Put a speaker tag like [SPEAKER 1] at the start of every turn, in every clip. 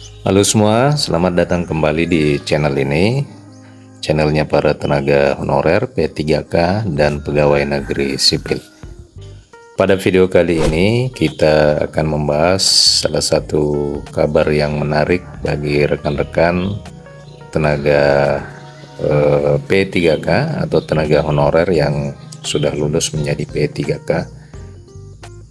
[SPEAKER 1] Halo semua, selamat datang kembali di channel ini. Channelnya para tenaga honorer P3K dan pegawai negeri sipil. Pada video kali ini kita akan membahas salah satu kabar yang menarik bagi rekan-rekan tenaga P3K atau tenaga honorer yang sudah lulus menjadi P3K.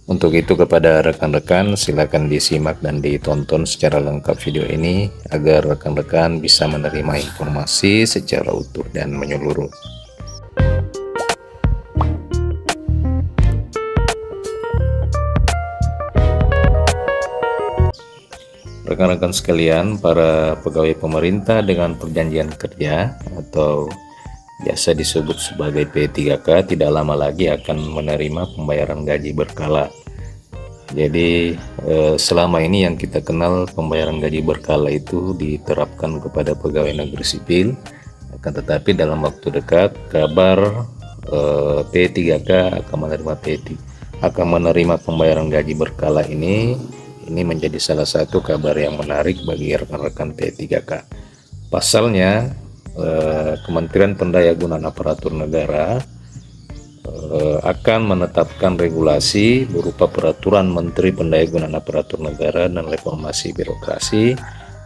[SPEAKER 1] Untuk itu kepada rekan-rekan silakan disimak dan ditonton secara lengkap video ini agar rekan-rekan bisa menerima informasi secara utuh dan menyeluruh. Rekan-rekan sekalian, para pegawai pemerintah dengan perjanjian kerja atau biasa disebut sebagai P3K tidak lama lagi akan menerima pembayaran gaji berkala. Jadi selama ini yang kita kenal pembayaran gaji berkala itu diterapkan kepada pegawai negeri sipil, akan tetapi dalam waktu dekat kabar P3K akan menerima pembayaran gaji berkala ini menjadi salah satu kabar yang menarik bagi rekan-rekan P3K. Pasalnya Kementerian Pendayagunaan Aparatur Negara akan menetapkan regulasi berupa Peraturan Menteri Pendayagunaan Aparatur Negara dan Reformasi Birokrasi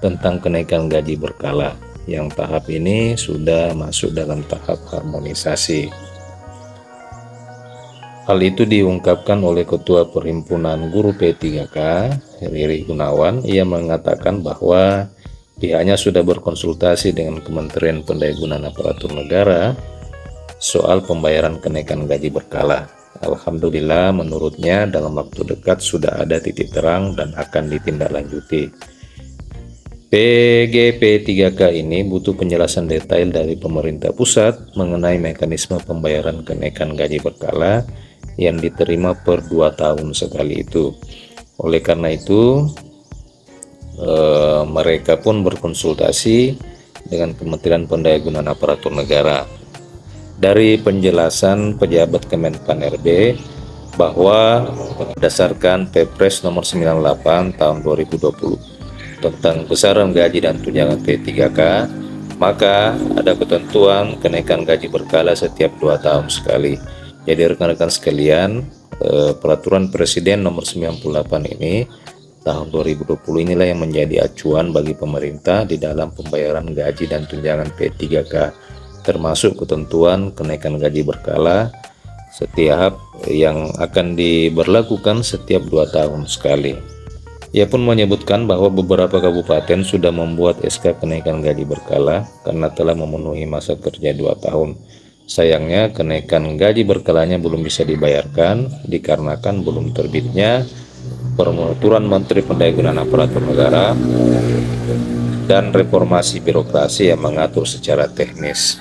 [SPEAKER 1] tentang kenaikan gaji berkala, yang tahap ini sudah masuk dalam tahap harmonisasi. Hal itu diungkapkan oleh Ketua Perhimpunan Guru P3K, Riri Gunawan. Ia mengatakan bahwa pihaknya sudah berkonsultasi dengan Kementerian Pendayagunaan Aparatur Negara soal pembayaran kenaikan gaji berkala. Alhamdulillah, menurutnya dalam waktu dekat sudah ada titik terang dan akan ditindaklanjuti. PGP3K ini butuh penjelasan detail dari pemerintah pusat mengenai mekanisme pembayaran kenaikan gaji berkala yang diterima per 2 tahun sekali itu. Oleh karena itu, mereka pun berkonsultasi dengan Kementerian Pendayagunaan Aparatur Negara. Dari penjelasan pejabat Kemenpan RB bahwa berdasarkan Perpres nomor 98 tahun 2020 tentang besaran gaji dan tunjangan P3K, maka ada ketentuan kenaikan gaji berkala setiap 2 tahun sekali. Jadi rekan-rekan sekalian, Peraturan Presiden nomor 98 ini tahun 2020 inilah yang menjadi acuan bagi pemerintah di dalam pembayaran gaji dan tunjangan P3K, termasuk ketentuan kenaikan gaji berkala setiap yang akan diberlakukan setiap 2 tahun sekali. Ia pun menyebutkan bahwa beberapa kabupaten sudah membuat SK kenaikan gaji berkala karena telah memenuhi masa kerja 2 tahun. Sayangnya kenaikan gaji berkalanya belum bisa dibayarkan dikarenakan belum terbitnya Peraturan Menteri Pendayagunaan Aparatur Negara dan Reformasi Birokrasi yang mengatur secara teknis.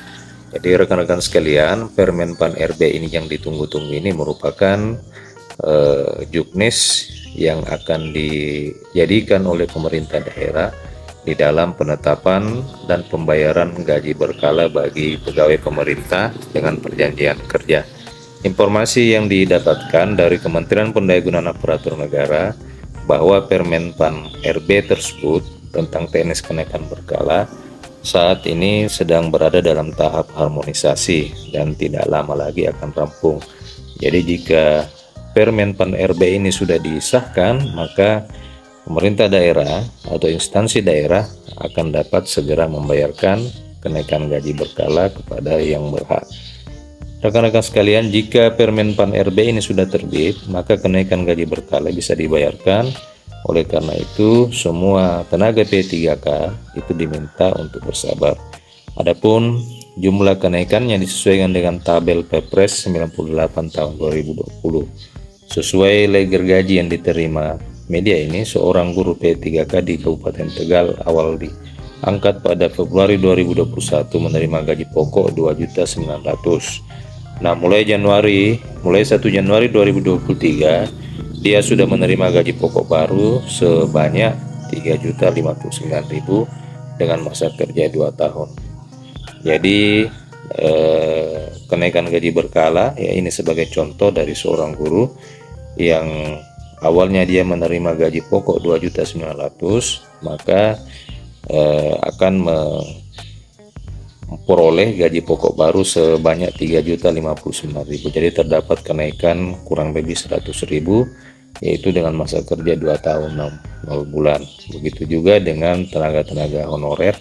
[SPEAKER 1] Jadi rekan-rekan sekalian, Permenpan RB ini yang ditunggu-tunggu ini merupakan juknis yang akan dijadikan oleh pemerintah daerah di dalam penetapan dan pembayaran gaji berkala bagi pegawai pemerintah dengan perjanjian kerja. Informasi yang didapatkan dari Kementerian Pendayagunaan Aparatur Negara bahwa Permenpan RB tersebut tentang teknis kenaikan berkala saat ini sedang berada dalam tahap harmonisasi dan tidak lama lagi akan rampung. Jadi jika Permenpan RB ini sudah disahkan, maka pemerintah daerah atau instansi daerah akan dapat segera membayarkan kenaikan gaji berkala kepada yang berhak. Rekan-rekan sekalian, jika Permenpan RB ini sudah terbit, maka kenaikan gaji berkala bisa dibayarkan. Oleh karena itu, semua tenaga P3K itu diminta untuk bersabar. Adapun jumlah kenaikannya disesuaikan dengan tabel Perpres 98 tahun 2020. Sesuai leger gaji yang diterima media ini, seorang guru P3K di Kabupaten Tegal awal diangkat pada Februari 2021 menerima gaji pokok 2.900.000. Nah, mulai 1 Januari 2023 dia sudah menerima gaji pokok baru sebanyak 3.059.000 dengan masa kerja 2 tahun. Jadi kenaikan gaji berkala ya ini sebagai contoh dari seorang guru yang awalnya dia menerima gaji pokok 2.900.000, maka akan memperoleh gaji pokok baru sebanyak 3.059.000. Jadi terdapat kenaikan kurang lebih 100.000, yaitu dengan masa kerja 2 tahun 0 bulan. Begitu juga dengan tenaga-tenaga honorer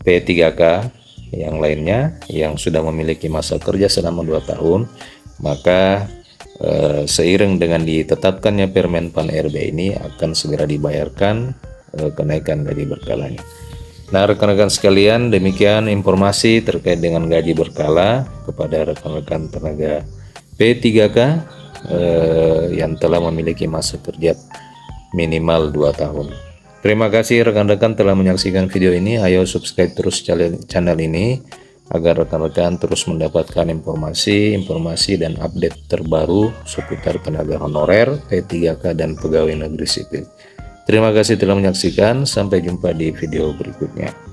[SPEAKER 1] P3K yang lainnya yang sudah memiliki masa kerja selama 2 tahun, maka seiring dengan ditetapkannya Permen Pan RB ini akan segera dibayarkan kenaikan gaji berkalanya. Nah, rekan-rekan sekalian, demikian informasi terkait dengan gaji berkala kepada rekan-rekan tenaga P3K yang telah memiliki masa kerja minimal 2 tahun. Terima kasih rekan-rekan telah menyaksikan video ini. Ayo subscribe terus channel ini agar rekan-rekan terus mendapatkan informasi dan update terbaru seputar tenaga honorer, P3K, dan pegawai negeri sipil. Terima kasih telah menyaksikan. Sampai jumpa di video berikutnya.